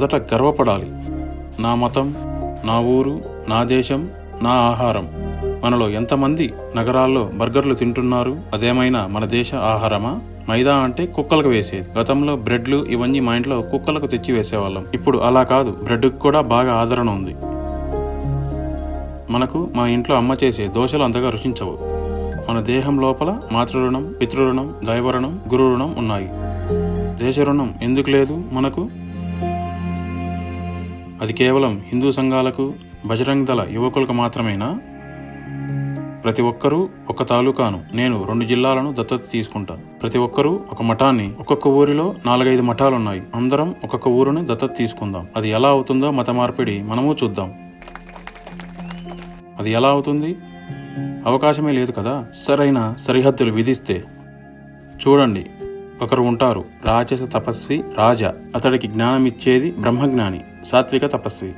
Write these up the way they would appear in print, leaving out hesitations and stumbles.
మొదట గర్వపడాలి. నా మతం, నా ఊరు, నా దేశం, నా ఆహారం. మనలో ఎంతమంది నగరాల్లో బర్గర్లు తింటున్నారు? అదేమైనా మన దేశ ఆహారమా? మైదా అంటే కుక్కలకు వేసేది. గతంలో బ్రెడ్లు ఇవన్నీ మా ఇంట్లో కుక్కలకు తెచ్చి వేసేవాళ్ళం. ఇప్పుడు అలా కాదు, బ్రెడ్కి కూడా బాగా ఆదరణ ఉంది. మనకు మా ఇంట్లో అమ్మ చేసే దోశలు అంతగా రుచించవు. మన దేహం లోపల మాతృ-రుణం, పితృ-రుణం, దైవ-రుణం, గురు-రుణం ఉన్నాయి. దేశ రుణం ఎందుకు లేదు మనకు? అది కేవలం హిందూ సంఘాలకు, బజరంగ్ దళ యువకులకు మాత్రమేనా? ప్రతి ఒక్కరూ ఒక తాలూకాను, నేను 2 జిల్లాలను దత్తత తీసుకుంటా. ప్రతి ఒక్కరూ ఒక మఠాన్ని, ఒక్కొక్క ఊరిలో 4-5 మఠాలున్నాయి. అందరం ఒక్కొక్క ఊరుని దత్తత తీసుకుందాం. అది ఎలా అవుతుందో మత మార్పిడి మనము చూద్దాం. అది ఎలా అవుతుంది? అవకాశమే లేదు కదా. సరైన సరిహద్దులు విధిస్తే. చూడండి, ఒకరు ఉంటారు, రాజస తపస్వి రాజా. అతడికి జ్ఞానమిచ్చేది బ్రహ్మజ్ఞాని, సాత్విక తపస్వి.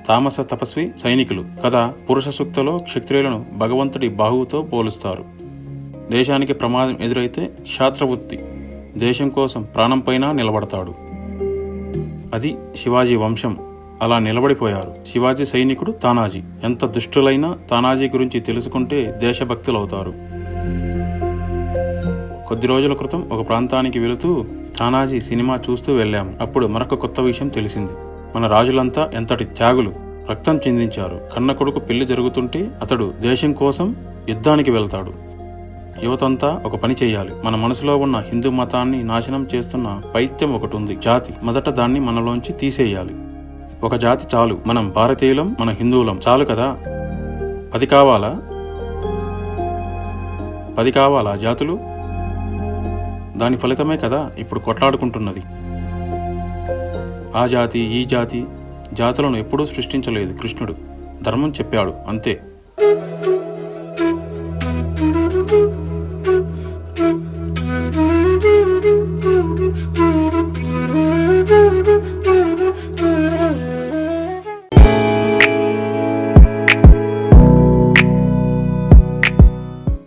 తామస తపస్వి సైనికులు కదా. పురుష సూక్తలో క్షత్రియులను భగవంతుడి బాహువుతో పోలుస్తారు. దేశానికి ప్రమాదం ఎదురైతే క్షాత్రవృత్తి, దేశం కోసం ప్రాణంపైన నిలబడతాడు. అది శివాజీ వంశం. అలా నిలబడిపోయారు. శివాజీ సైనికుడు తానాజీ. ఎంత దుష్టులైనా తానాజీ గురించి తెలుసుకుంటే దేశభక్తులవుతారు. కొద్ది రోజుల క్రితం ఒక ప్రాంతానికి వెళుతూ తానాజీ సినిమా చూస్తూ వెళ్ళాము. అప్పుడు మరొక కొత్త విషయం తెలిసింది. మన రాజులంతా ఎంతటి త్యాగులు, రక్తం చిందించారు. కన్న కొడుకు పెళ్లి జరుగుతుంటే అతడు దేశం కోసం యుద్ధానికి వెళ్తాడు. యువతంతా ఒక పని చేయాలి. మన మనసులో ఉన్న హిందూ మతాన్ని నాశనం చేస్తున్న పైత్యం ఒకటి ఉంది, జాతి. మొదట దాన్ని మనలోంచి తీసేయాలి. ఒక జాతి చాలు. మనం భారతీయులం, మన హిందువులం చాలు కదా. 10 కావాలా? 10 కావాలా జాతులు? దాని ఫలితమే కదా ఇప్పుడు కొట్లాడుకుంటున్నది. ఆ జాతి, ఈ జాతి. జాతులను ఎప్పుడూ సృష్టించలేదు కృష్ణుడు. ధర్మం చెప్పాడు అంతే.